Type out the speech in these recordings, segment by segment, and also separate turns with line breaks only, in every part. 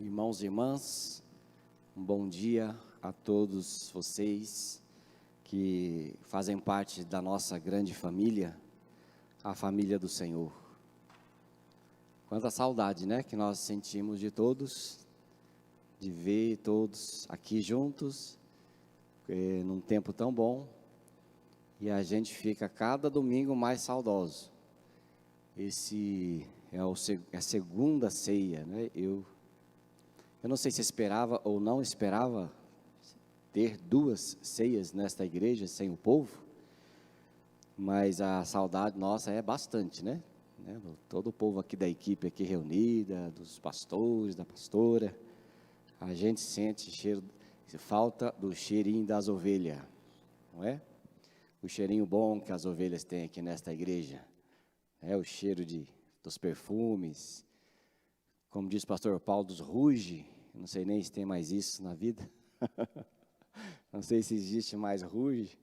Irmãos e irmãs, um bom dia a todos vocês que fazem parte da nossa grande família, a família do Senhor. Quanta saudade, né, que nós sentimos de todos, de ver todos aqui juntos, num tempo tão bom, e a gente fica cada domingo mais saudoso. Esse é a segunda ceia, né? Eu não sei se esperava ou não esperava ter duas ceias nesta igreja sem o povo, mas a saudade nossa é bastante, né? Todo o povo aqui da equipe aqui reunida, dos pastores, da pastora, a gente sente falta do cheirinho das ovelhas, não é? O cheirinho bom que as ovelhas têm aqui nesta igreja, o cheiro dos perfumes, como diz o pastor Paulo, dos ruge. Não sei nem se tem mais isso na vida. Não sei se existe mais ruge.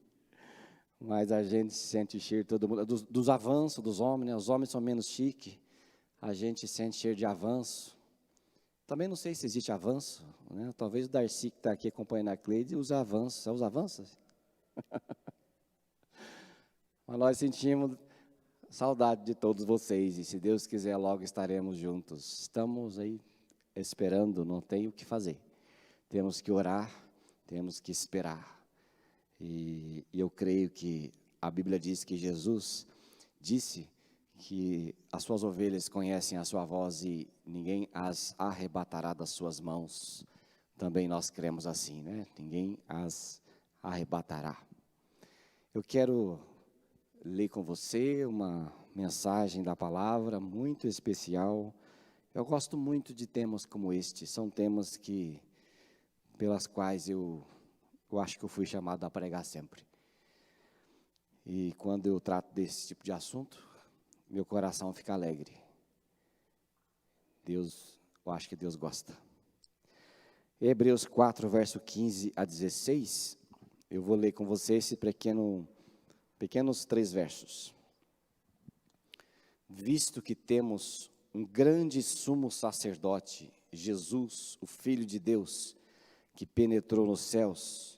Mas a gente sente o cheiro, todo mundo, dos avanços dos homens, né? Os homens são menos chiques. A gente sente cheiro de avanço. Também não sei se existe avanço, né? Talvez o Darcy, que está aqui acompanhando a Cleide, use avanços. São os avanços? Mas nós sentimos saudade de todos vocês. E se Deus quiser, logo estaremos juntos. Estamos aí esperando, não tem o que fazer. Temos que orar, temos que esperar. E eu creio que a Bíblia diz que Jesus disse que as suas ovelhas conhecem a sua voz e ninguém as arrebatará das suas mãos. Também nós cremos assim, né? Ninguém as arrebatará. Eu quero ler com você uma mensagem da palavra muito especial. Eu gosto muito de temas como este, são temas pelas quais eu acho que eu fui chamado a pregar sempre. E quando eu trato desse tipo de assunto, meu coração fica alegre. Eu acho que Deus gosta. Hebreus 4, verso 15 a 16, eu vou ler com você esse pequenos 3 versos. Visto que temos um grande sumo sacerdote, Jesus, o Filho de Deus, que penetrou nos céus,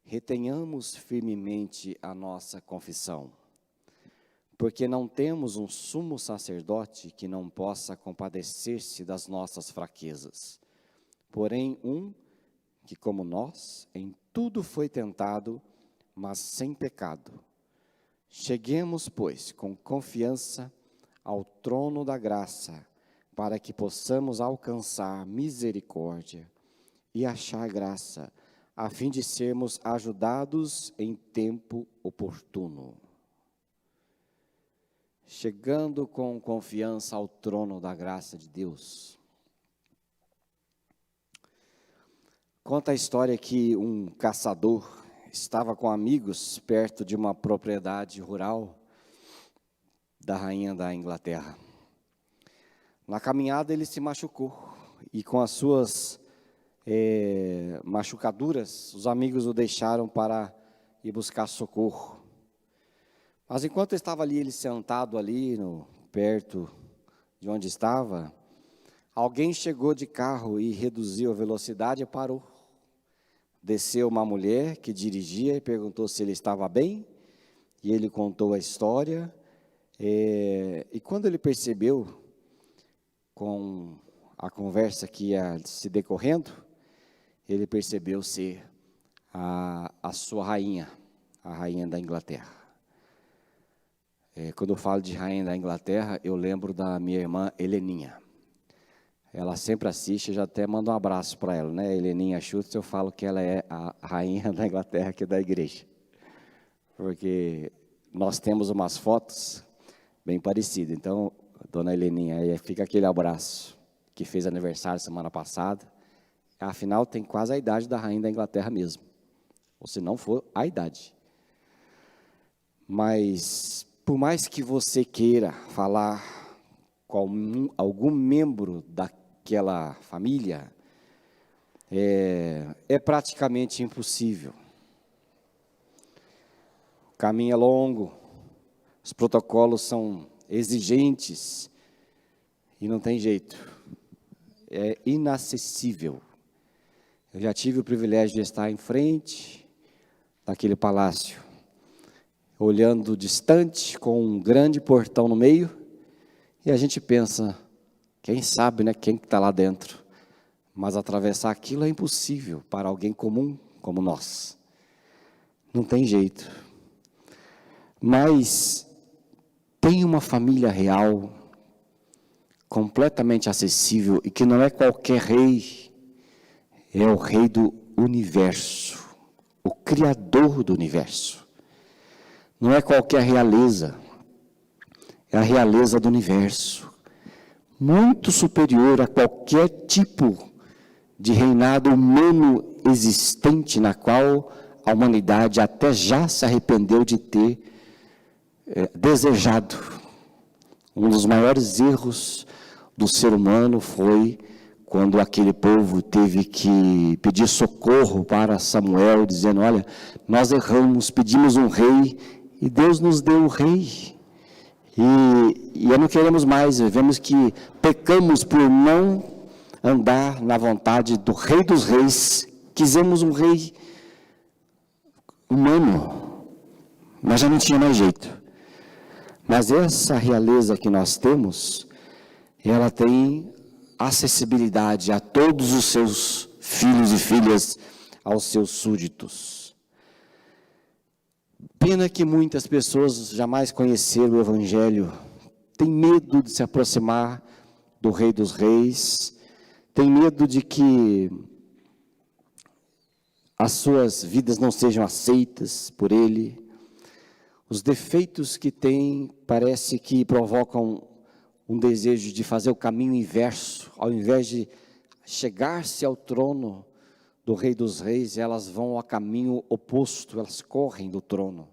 retenhamos firmemente a nossa confissão, porque não temos um sumo sacerdote que não possa compadecer-se das nossas fraquezas, porém que, como nós, em tudo foi tentado, mas sem pecado. Cheguemos, pois, com confiança ao trono da graça, para que possamos alcançar misericórdia e achar graça, a fim de sermos ajudados em tempo oportuno. Chegando com confiança ao trono da graça de Deus. Conta a história que um caçador estava com amigos perto de uma propriedade rural da rainha da Inglaterra. Na caminhada ele se machucou e com as suas machucaduras, os amigos o deixaram para ir buscar socorro. Mas enquanto estava ali, ele sentado ali, perto de onde estava, alguém chegou de carro e reduziu a velocidade e parou. Desceu uma mulher que dirigia e perguntou se ele estava bem, e ele contou a história. E quando ele percebeu, com a conversa que ia se decorrendo, ele percebeu ser a sua rainha, a rainha da Inglaterra. Quando eu falo de rainha da Inglaterra, eu lembro da minha irmã Heleninha. Ela sempre assiste, eu já até mando um abraço para ela, né? Heleninha Schultz, eu falo que ela é a rainha da Inglaterra aqui da igreja. Porque nós temos umas fotos bem parecidas. Então, dona Heleninha, aí fica aquele abraço, que fez aniversário semana passada. Afinal, tem quase a idade da rainha da Inglaterra mesmo. Ou se não for, a idade. Mas, por mais que você queira falar com algum membro daquela família, é praticamente impossível. O caminho é longo, os protocolos são exigentes e não tem jeito. é inacessível. Eu já tive o privilégio de estar em frente daquele palácio, olhando distante, com um grande portão no meio, e a gente pensa, quem sabe, né, quem está lá dentro, mas atravessar aquilo é impossível para alguém comum como nós, não tem jeito. Mas tem uma família real, completamente acessível, e que não é qualquer rei, é o rei do universo, o criador do universo. Não é qualquer realeza, é a realeza do universo, muito superior a qualquer tipo de reinado humano existente, na qual a humanidade até já se arrependeu de ter desejado. Um dos maiores erros do ser humano foi quando aquele povo teve que pedir socorro para Samuel, dizendo, olha, nós erramos, pedimos um rei, e Deus nos deu o rei. E não queremos mais, vemos que pecamos por não andar na vontade do Rei dos Reis, quisemos um rei humano, mas já não tinha mais jeito. Mas essa realeza que nós temos, ela tem acessibilidade a todos os seus filhos e filhas, aos seus súditos. Pena que muitas pessoas jamais conheceram o Evangelho, têm medo de se aproximar do Rei dos Reis, têm medo de que as suas vidas não sejam aceitas por Ele. Os defeitos que tem parece que provocam um desejo de fazer o caminho inverso. Ao invés de chegar-se ao trono do Rei dos Reis, elas vão ao caminho oposto, elas correm do trono,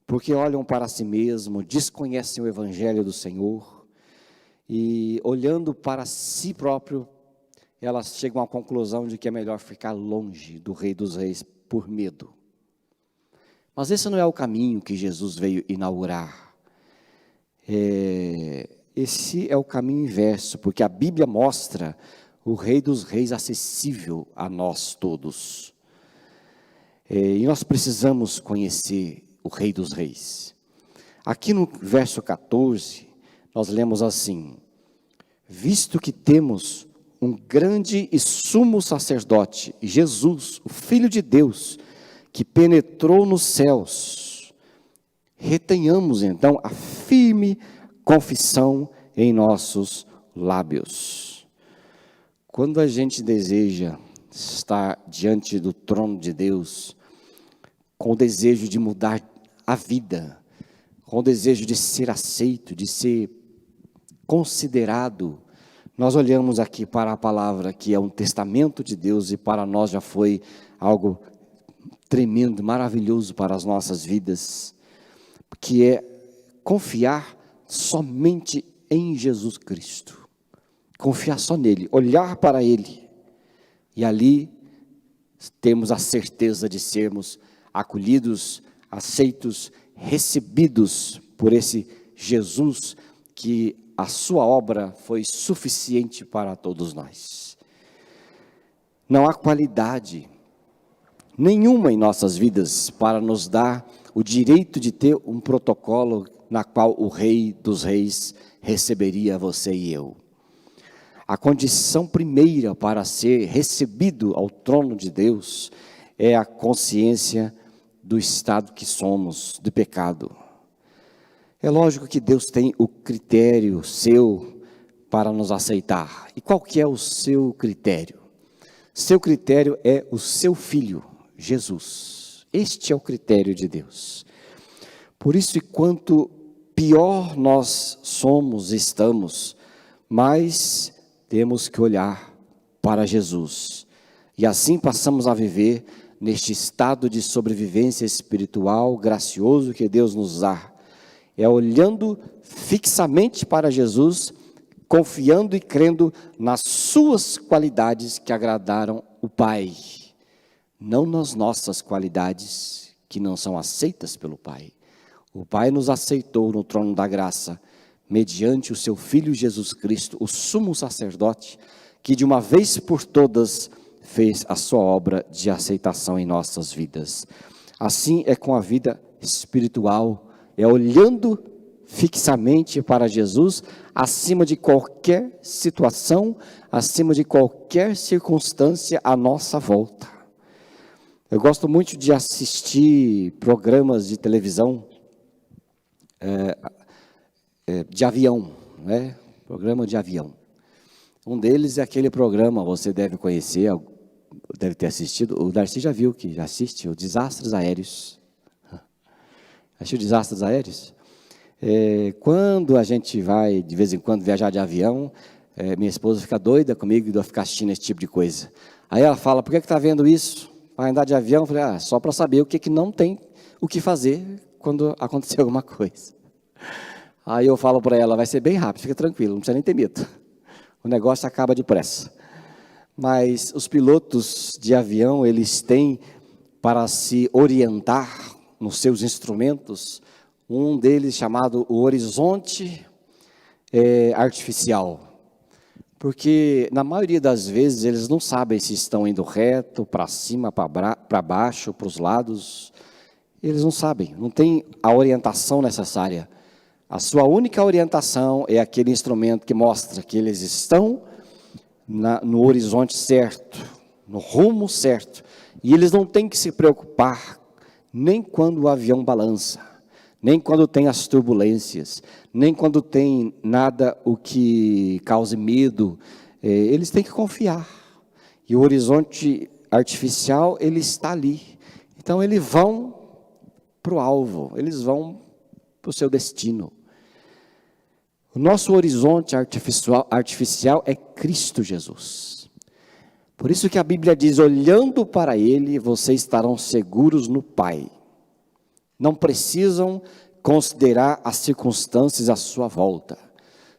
porque olham para si mesmo, desconhecem o Evangelho do Senhor, e olhando para si próprio, elas chegam à conclusão de que é melhor ficar longe do Rei dos Reis por medo. Mas esse não é o caminho que Jesus veio inaugurar. Esse é o caminho inverso, porque a Bíblia mostra o Rei dos Reis acessível a nós todos. E nós precisamos conhecer o Rei dos Reis. Aqui no verso 14, nós lemos assim, visto que temos um grande e sumo sacerdote, Jesus, o Filho de Deus, que penetrou nos céus, retenhamos então a firme confissão em nossos lábios. Quando a gente deseja estar diante do trono de Deus, com o desejo de mudar a vida, com o desejo de ser aceito, de ser considerado, nós olhamos aqui para a palavra que é um testamento de Deus, e para nós já foi algo tremendo, maravilhoso para as nossas vidas, que é confiar somente em Jesus Cristo, confiar só nele, olhar para ele, e ali temos a certeza de sermos acolhidos, aceitos, recebidos por esse Jesus, que a sua obra foi suficiente para todos nós. Não há qualidade nenhuma em nossas vidas para nos dar o direito de ter um protocolo na qual o Rei dos Reis receberia você e eu. A condição primeira para ser recebido ao trono de Deus é a consciência do estado que somos, de pecado. É lógico que Deus tem o critério seu para nos aceitar. E qual que é o seu critério? Seu critério é o seu Filho, Jesus. Este é o critério de Deus. Por isso, e quanto pior nós somos, estamos, mais temos que olhar para Jesus. E assim passamos a viver neste estado de sobrevivência espiritual gracioso que Deus nos dá. É olhando fixamente para Jesus, confiando e crendo nas suas qualidades que agradaram o Pai, não nas nossas qualidades que não são aceitas pelo Pai. O Pai nos aceitou no trono da graça, mediante o seu Filho Jesus Cristo, o sumo sacerdote, que de uma vez por todas fez a sua obra de aceitação em nossas vidas. Assim é com a vida espiritual, é olhando fixamente para Jesus, acima de qualquer situação, acima de qualquer circunstância à nossa volta. Eu gosto muito de assistir programas de televisão de avião, né? Programa de avião. Um deles é aquele programa, você deve conhecer, deve ter assistido, o Darcy já viu que já assiste, o Desastres Aéreos. Assistiu Desastres Aéreos? Quando a gente vai, de vez em quando, viajar de avião, minha esposa fica doida comigo de eu ficar assistindo esse tipo de coisa. Aí ela fala, por que está vendo isso? Vai andar de avião? Eu falei, só para saber o que não tem o que fazer quando acontecer alguma coisa. Aí eu falo para ela, vai ser bem rápido, fica tranquilo, não precisa nem ter medo. O negócio acaba depressa. Mas os pilotos de avião, eles têm, para se orientar nos seus instrumentos, um deles chamado o horizonte artificial. Porque, na maioria das vezes, eles não sabem se estão indo reto, para cima, para baixo, para os lados. Eles não sabem, não tem a orientação necessária. A sua única orientação é aquele instrumento que mostra que eles estão no horizonte certo, no rumo certo. E eles não têm que se preocupar nem quando o avião balança, nem quando tem as turbulências, nem quando tem nada o que cause medo. Eles têm que confiar. E o horizonte artificial, ele está ali. Então, eles vão para o alvo, eles vão para o seu destino. O nosso horizonte artificial é Cristo Jesus. Por isso que a Bíblia diz, olhando para Ele, vocês estarão seguros no Pai. Não precisam considerar as circunstâncias à sua volta.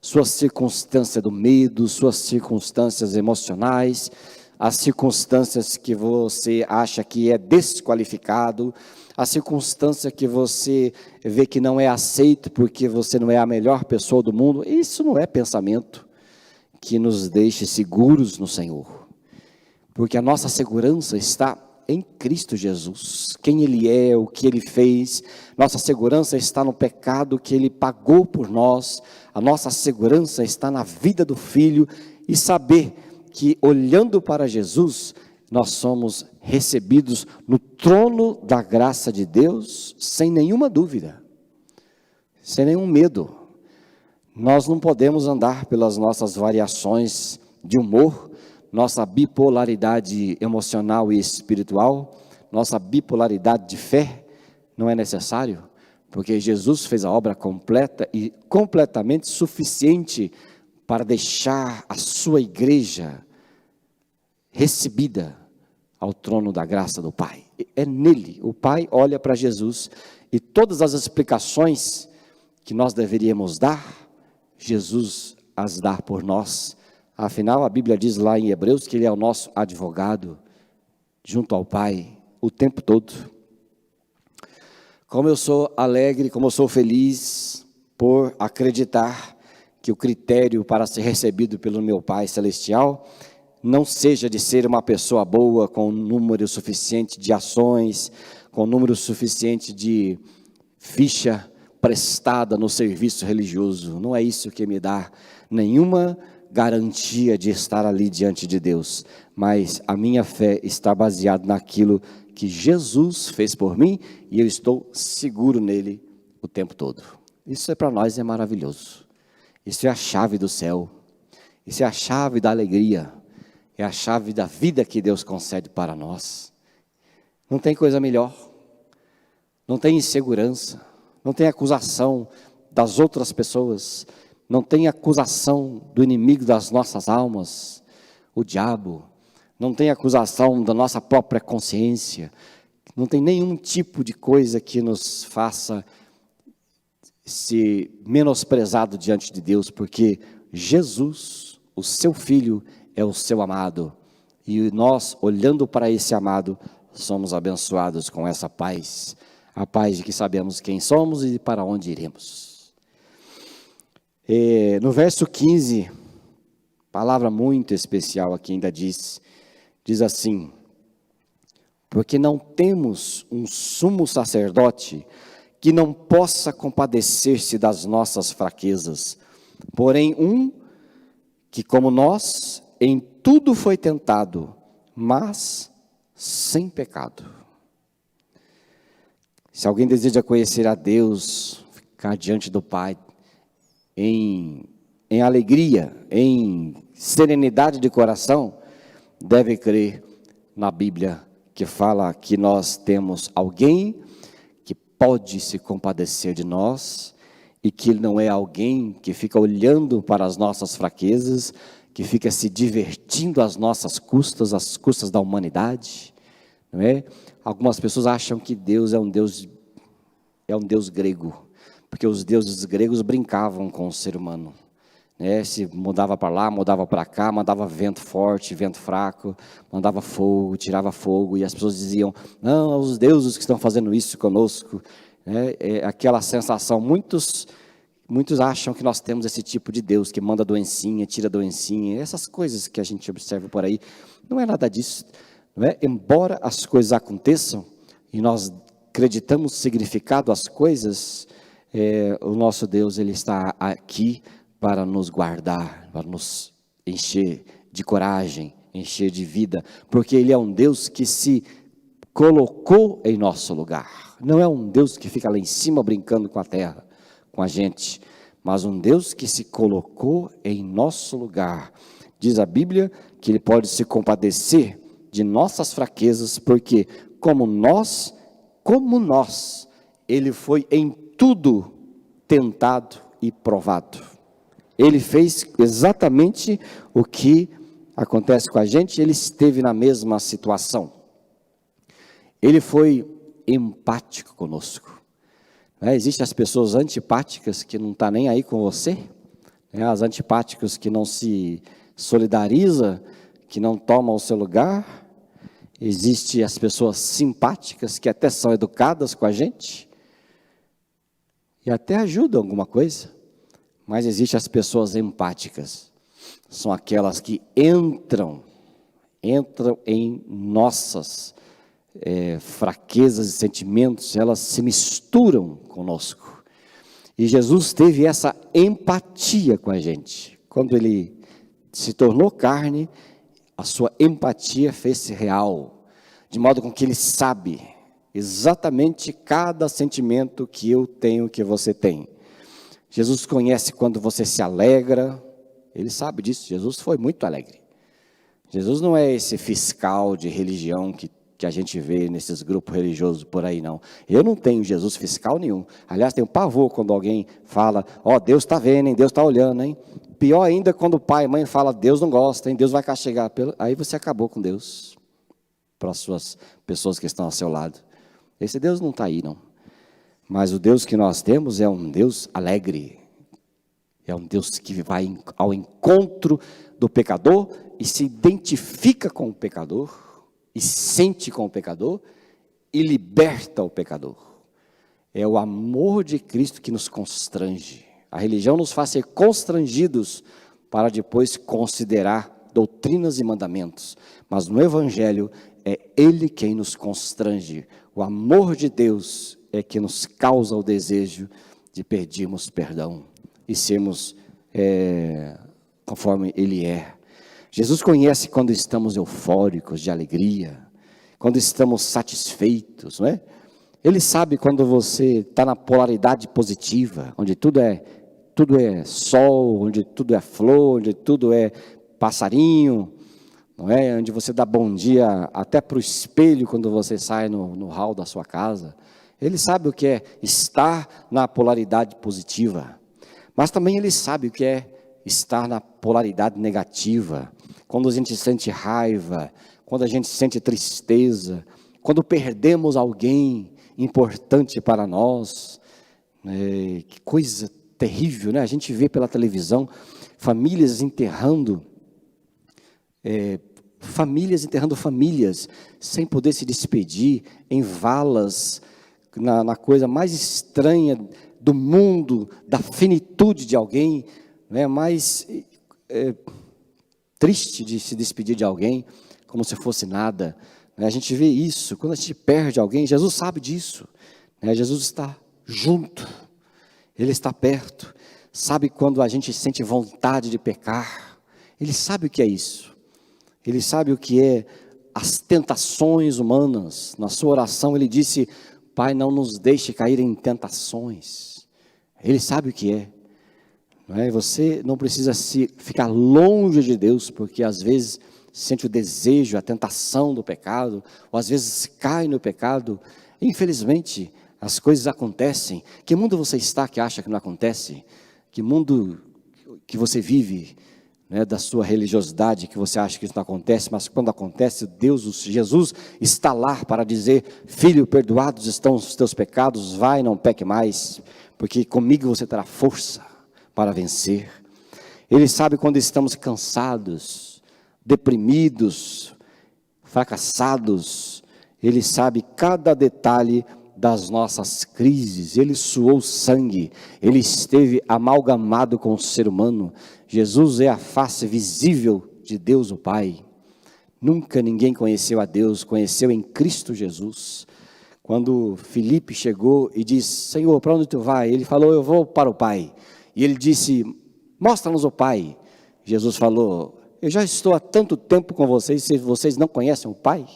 Sua circunstância do medo, suas circunstâncias emocionais, as circunstâncias que você acha que é desqualificado, a circunstância que você vê que não é aceito porque você não é a melhor pessoa do mundo. Isso não é pensamento que nos deixe seguros no Senhor. Porque a nossa segurança está em Cristo Jesus. Quem Ele é, o que Ele fez. Nossa segurança está no pecado que Ele pagou por nós. A nossa segurança está na vida do Filho. E saber que olhando para Jesus, nós somos recebidos no trono da graça de Deus, sem nenhuma dúvida, sem nenhum medo. Nós não podemos andar pelas nossas variações de humor, nossa bipolaridade emocional e espiritual, nossa bipolaridade de fé, não é necessário, porque Jesus fez a obra completa e completamente suficiente para deixar a sua igreja recebida ao trono da graça do Pai. É nele, o Pai olha para Jesus e todas as explicações que nós deveríamos dar, Jesus as dá por nós. Afinal, a Bíblia diz lá em Hebreus que Ele é o nosso advogado junto ao Pai o tempo todo. Como eu sou alegre, como eu sou feliz por acreditar que o critério para ser recebido pelo meu Pai Celestial não seja de ser uma pessoa boa, com número suficiente de ações, com número suficiente de ficha prestada no serviço religioso. Não é isso que me dá nenhuma garantia de estar ali diante de Deus. Mas a minha fé está baseada naquilo que Jesus fez por mim e eu estou seguro nele o tempo todo. Isso para nós é maravilhoso. Isso é a chave do céu. Isso é a chave da alegria. É a chave da vida que Deus concede para nós. Não tem coisa melhor. Não tem insegurança. Não tem acusação das outras pessoas. Não tem acusação do inimigo das nossas almas, o diabo. Não tem acusação da nossa própria consciência. Não tem nenhum tipo de coisa que nos faça ser menosprezado diante de Deus, porque Jesus, o seu Filho, é o seu amado, e nós, olhando para esse amado, somos abençoados com essa paz, a paz de que sabemos quem somos e para onde iremos. No verso 15, Palavra muito especial aqui ainda diz assim: porque não temos um sumo sacerdote que não possa compadecer-se das nossas fraquezas, porém que como nós, em tudo foi tentado, mas sem pecado. Se alguém deseja conhecer a Deus, ficar diante do Pai, em alegria, em serenidade de coração, deve crer na Bíblia, que fala que nós temos alguém que pode se compadecer de nós, e que ele não é alguém que fica olhando para as nossas fraquezas, que fica se divertindo às nossas custas, às custas da humanidade, não é? Algumas pessoas acham que Deus é um Deus grego, porque os deuses gregos brincavam com o ser humano, né? Se mudava para lá, mudava para cá, mandava vento forte, vento fraco, mandava fogo, tirava fogo, e as pessoas diziam: não, os deuses que estão fazendo isso conosco, né? É aquela sensação, muitos acham que nós temos esse tipo de Deus, que manda doencinha, tira doencinha, essas coisas que a gente observa por aí, não é nada disso, não é? Embora as coisas aconteçam, e nós acreditamos significado às coisas, o nosso Deus, Ele está aqui para nos guardar, para nos encher de coragem, encher de vida, porque Ele é um Deus que se colocou em nosso lugar, não é um Deus que fica lá em cima brincando com a terra, com a gente, mas um Deus que se colocou em nosso lugar. Diz a Bíblia que Ele pode se compadecer de nossas fraquezas, porque como nós, Ele foi em tudo tentado e provado. Ele fez exatamente o que acontece com a gente, Ele esteve na mesma situação. Ele foi empático conosco. Existem as pessoas antipáticas que não estão nem aí com você, as antipáticas que não se solidariza, que não tomam o seu lugar. Existem as pessoas simpáticas que até são educadas com a gente e até ajudam alguma coisa, mas existem as pessoas empáticas, são aquelas que entram em nossas fraquezas e sentimentos, elas se misturam conosco. E Jesus teve essa empatia com a gente. Quando Ele se tornou carne, a sua empatia fez-se real, de modo com que Ele sabe exatamente cada sentimento que eu tenho, que você tem. Jesus conhece quando você se alegra, Ele sabe disso. Jesus foi muito alegre. Jesus não é esse fiscal de religião que a gente vê nesses grupos religiosos por aí, não. Eu não tenho Jesus fiscal nenhum. Aliás, tenho pavor quando alguém fala: Deus está vendo, hein? Deus está olhando, hein? Pior ainda quando o pai e mãe falam: Deus não gosta, hein? Deus vai castigar. Aí você acabou com Deus, para as suas pessoas que estão ao seu lado. Esse Deus não está aí, não. Mas o Deus que nós temos é um Deus alegre. É um Deus que vai ao encontro do pecador e se identifica com o pecador, e sente com o pecador, e liberta o pecador. É o amor de Cristo que nos constrange. A religião nos faz ser constrangidos para depois considerar doutrinas e mandamentos. Mas no Evangelho é Ele quem nos constrange. O amor de Deus é que nos causa o desejo de pedirmos perdão e sermos conforme Ele é. Jesus conhece quando estamos eufóricos de alegria, quando estamos satisfeitos, não é? Ele sabe quando você está na polaridade positiva, onde tudo é sol, onde tudo é flor, onde tudo é passarinho, não é? Onde você dá bom dia até para o espelho quando você sai no hall da sua casa. Ele sabe o que é estar na polaridade positiva, mas também Ele sabe o que é estar na polaridade negativa, quando a gente sente raiva, quando a gente sente tristeza, quando perdemos alguém importante para nós, que coisa terrível, né? A gente vê pela televisão famílias enterrando famílias, sem poder se despedir, em valas, na coisa mais estranha do mundo, da finitude de alguém, né? Mas triste de se despedir de alguém como se fosse nada. A gente vê isso, quando a gente perde alguém, Jesus sabe disso. Jesus está junto, Ele está perto, sabe quando a gente sente vontade de pecar, Ele sabe o que é isso, Ele sabe o que é as tentações humanas. Na sua oração Ele disse: Pai, não nos deixe cair em tentações. Ele sabe o que é. Você não precisa ficar longe de Deus, porque às vezes sente o desejo, a tentação do pecado, ou às vezes cai no pecado. Infelizmente, as coisas acontecem. Que mundo você está que acha que não acontece? Que mundo que você vive, da sua religiosidade, que você acha que isso não acontece, mas quando acontece, Jesus está lá para dizer: filho, perdoados estão os teus pecados, vai, não peque mais, porque comigo você terá força para vencer. Ele sabe quando estamos cansados, deprimidos, fracassados. Ele sabe cada detalhe das nossas crises. Ele suou sangue, Ele esteve amalgamado com o ser humano. Jesus é a face visível de Deus o Pai. Nunca ninguém conheceu a Deus, conheceu em Cristo Jesus. Quando Filipe chegou e disse: Senhor, para onde tu vai? Ele falou: eu vou para o Pai. E ele disse: mostra-nos o Pai. Jesus falou: eu já estou há tanto tempo com vocês, se vocês não conhecem o Pai.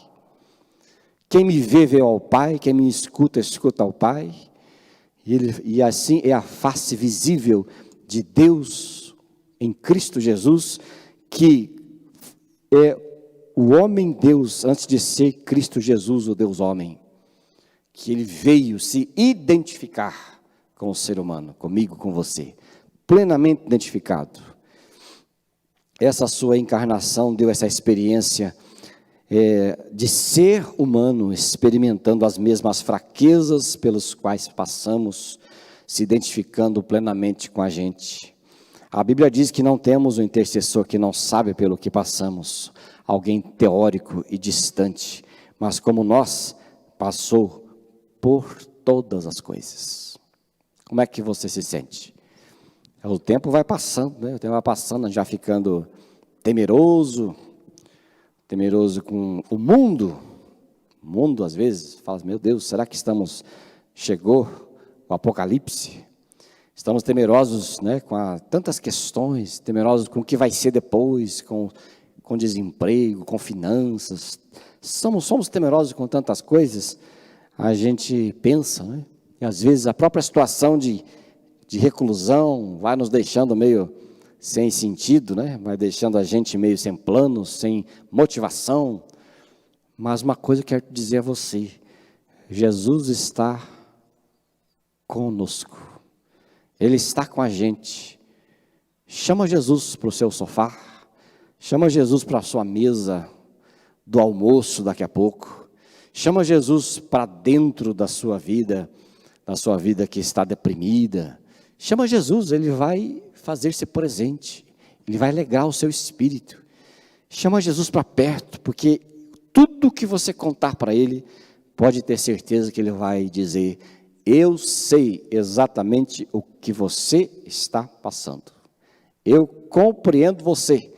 Quem me vê ao Pai, quem me escuta, escuta ao Pai. E assim é a face visível de Deus em Cristo Jesus, que é o homem Deus antes de ser Cristo Jesus, o Deus homem. Que Ele veio se identificar com o ser humano, comigo, com você, plenamente identificado. Essa sua encarnação deu essa experiência de ser humano, experimentando as mesmas fraquezas pelos quais passamos, se identificando plenamente com a gente. A Bíblia diz que não temos um intercessor que não sabe pelo que passamos, alguém teórico e distante, mas como nós, passou por todas as coisas. Como é que você se sente? O tempo vai passando, o tempo vai passando, já ficando temeroso com o mundo. O mundo às vezes fala: meu Deus, será que chegou o apocalipse? Estamos temerosos, com tantas questões, temerosos com o que vai ser depois, com desemprego, com finanças. Somos temerosos com tantas coisas. A gente pensa, e às vezes a própria situação de reclusão vai nos deixando meio sem sentido, vai deixando a gente meio sem planos, sem motivação. Mas uma coisa eu quero dizer a você: Jesus está conosco, Ele está com a gente. Chama Jesus para o seu sofá, chama Jesus para a sua mesa do almoço daqui a pouco, chama Jesus para dentro da sua vida que está deprimida. Chama Jesus, Ele vai fazer-se presente, Ele vai alegrar o seu espírito. Chama Jesus para perto, porque tudo que você contar para Ele, pode ter certeza que Ele vai dizer: eu sei exatamente o que você está passando, eu compreendo você.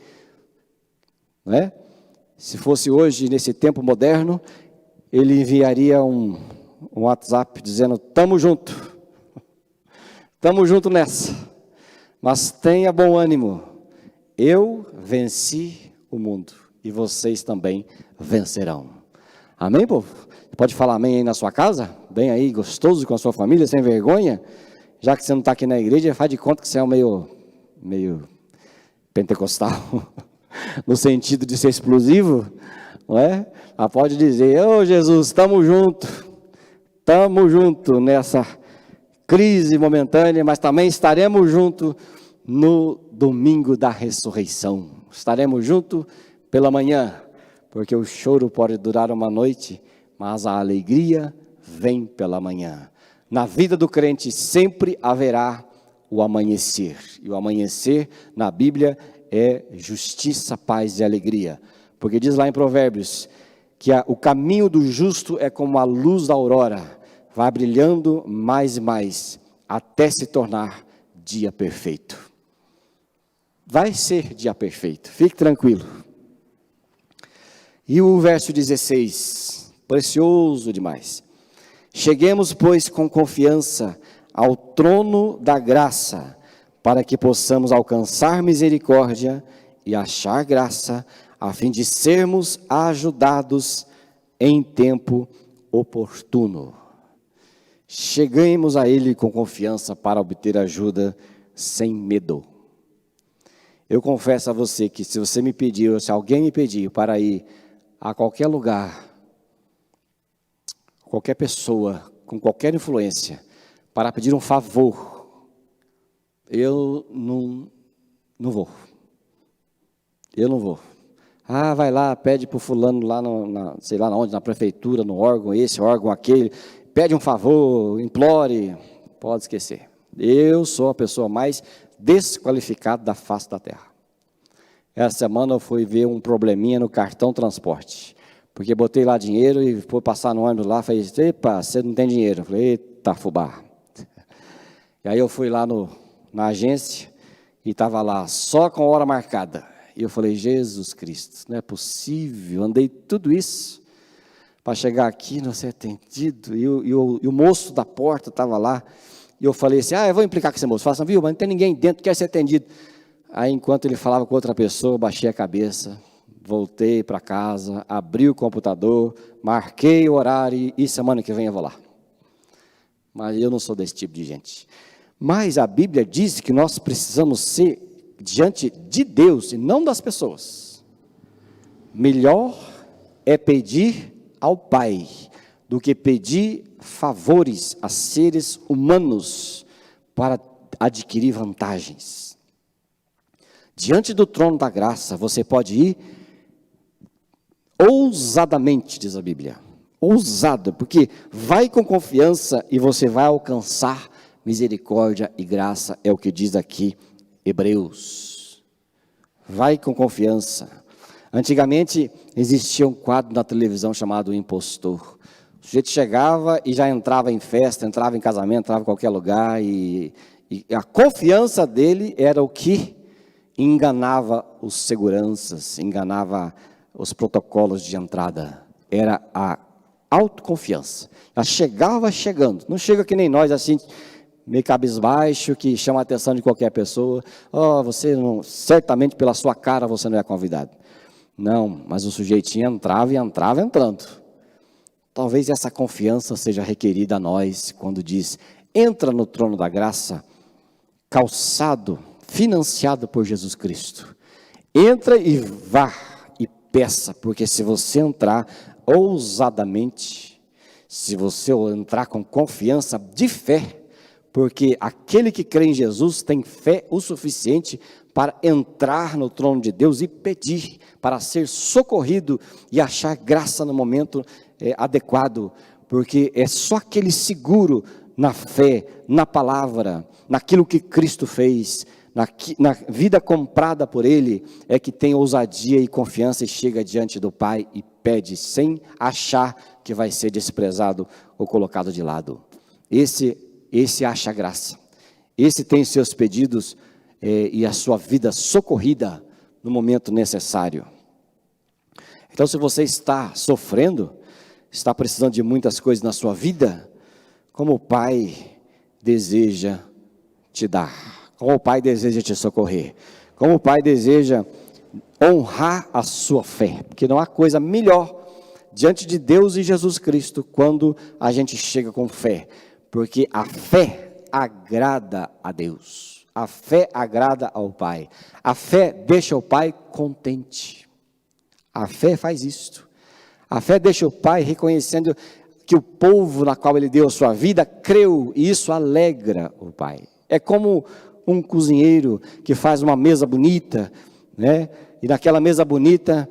Se fosse hoje, nesse tempo moderno, Ele enviaria um WhatsApp dizendo: estamos junto nessa. Mas tenha bom ânimo, eu venci o mundo e vocês também vencerão. Amém, povo? Pode falar amém aí na sua casa? Bem aí, gostoso com a sua família, sem vergonha? Já que você não está aqui na igreja, faz de conta que você é um meio pentecostal, no sentido de ser explosivo, não é? Mas pode dizer: ô Jesus, estamos juntos nessa crise momentânea, mas também estaremos juntos no domingo da ressurreição. Estaremos juntos pela manhã, porque o choro pode durar uma noite, mas a alegria vem pela manhã. Na vida do crente sempre haverá o amanhecer, e o amanhecer na Bíblia é justiça, paz e alegria, porque diz lá em Provérbios que o caminho do justo é como a luz da aurora, vai brilhando mais e mais, até se tornar dia perfeito. Vai ser dia perfeito, fique tranquilo. E o verso 16, precioso demais. Cheguemos, pois, com confiança ao trono da graça, para que possamos alcançar misericórdia e achar graça, a fim de sermos ajudados em tempo oportuno. Cheguemos a Ele com confiança para obter ajuda sem medo. Eu confesso a você que se você me pedir, ou se alguém me pedir para ir a qualquer lugar, qualquer pessoa, com qualquer influência, para pedir um favor, eu não vou. Eu não vou. Ah, vai lá, pede para o fulano lá, sei lá onde, na prefeitura, no órgão esse, órgão aquele, pede um favor, implore, pode esquecer. Eu sou a pessoa mais desqualificada da face da terra. Essa semana eu fui ver um probleminha no cartão transporte, porque botei lá dinheiro e fui passar no ônibus lá, falei, epa, você não tem dinheiro. Eu falei, eita fubá. E aí eu fui lá na agência e estava lá, só com hora marcada. E eu falei, Jesus Cristo, não é possível, andei tudo isso para chegar aqui, não ser atendido. E o moço da porta estava lá, e eu falei assim, eu vou implicar com esse moço. Fala assim, viu, mas não tem ninguém dentro que quer ser atendido. Aí, enquanto ele falava com outra pessoa, eu baixei a cabeça, voltei para casa, abri o computador, marquei o horário, e semana que vem eu vou lá. Mas eu não sou desse tipo de gente. Mas a Bíblia diz que nós precisamos ser diante de Deus e não das pessoas. Melhor é pedir ao Pai do que pedir favores a seres humanos para adquirir vantagens. Diante do trono da graça, você pode ir ousadamente, diz a Bíblia. Ousado, porque vai com confiança e você vai alcançar misericórdia e graça, é o que diz aqui Hebreus. Vai com confiança. Antigamente existia um quadro na televisão chamado O Impostor. O sujeito chegava e já entrava em festa, entrava em casamento, entrava em qualquer lugar e a confiança dele era o que enganava os seguranças, enganava os protocolos de entrada. Era a autoconfiança. Ela chegava chegando, não chega que nem nós assim, meio cabisbaixo, que chama a atenção de qualquer pessoa. Você não, certamente pela sua cara você não é convidado. Não, mas o sujeitinho entrava e entrava entrando. Talvez essa confiança seja requerida a nós, quando diz, entra no trono da graça, calçado, financiado por Jesus Cristo. Entra e vá e peça, porque se você entrar ousadamente, se você entrar com confiança de fé, porque aquele que crê em Jesus tem fé o suficiente para entrar no trono de Deus e pedir, para ser socorrido e achar graça no momento adequado, porque é só aquele seguro na fé, na palavra, naquilo que Cristo fez, na vida comprada por Ele, é que tem ousadia e confiança e chega diante do Pai e pede, sem achar que vai ser desprezado ou colocado de lado. Esse acha graça, esse tem seus pedidos e a sua vida socorrida no momento necessário. Então, se você está sofrendo, está precisando de muitas coisas na sua vida, como o Pai deseja te dar, como o Pai deseja te socorrer, como o Pai deseja honrar a sua fé, porque não há coisa melhor diante de Deus e Jesus Cristo quando a gente chega com fé, porque a fé agrada a Deus, a fé agrada ao Pai, a fé deixa o Pai contente, a fé faz isto, a fé deixa o Pai reconhecendo que o povo na qual Ele deu a sua vida creu, e isso alegra o Pai. É como um cozinheiro que faz uma mesa bonita, né? E naquela mesa bonita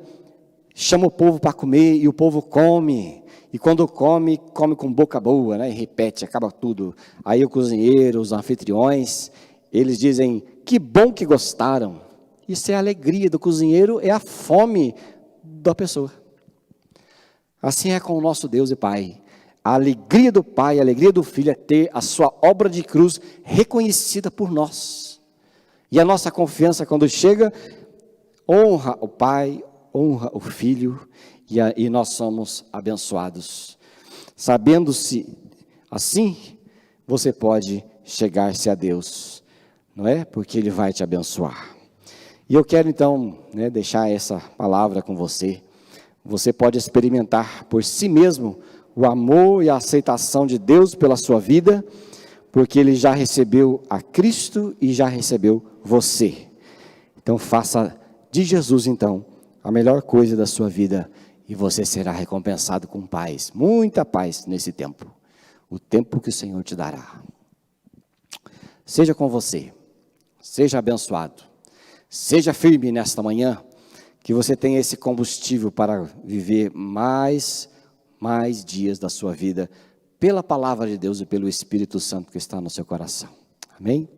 chama o povo para comer e o povo come. E quando come com boca boa, né? E repete, acaba tudo. Aí o cozinheiro, os anfitriões, eles dizem, que bom que gostaram. Isso é a alegria do cozinheiro, é a fome da pessoa. Assim é com o nosso Deus e Pai. A alegria do Pai, a alegria do Filho é ter a sua obra de cruz reconhecida por nós. E a nossa confiança, quando chega, honra o Pai, honra o Filho, e nós somos abençoados. Sabendo-se assim, você pode chegar-se a Deus, não é? Porque Ele vai te abençoar. E eu quero então, deixar essa palavra com você. Você pode experimentar por si mesmo o amor e a aceitação de Deus pela sua vida, porque Ele já recebeu a Cristo e já recebeu você. Então faça de Jesus então a melhor coisa da sua vida, e você será recompensado com paz, muita paz nesse tempo, o tempo que o Senhor te dará. Seja com você, seja abençoado, seja firme nesta manhã, que você tenha esse combustível para viver mais dias da sua vida, pela palavra de Deus e pelo Espírito Santo que está no seu coração. Amém?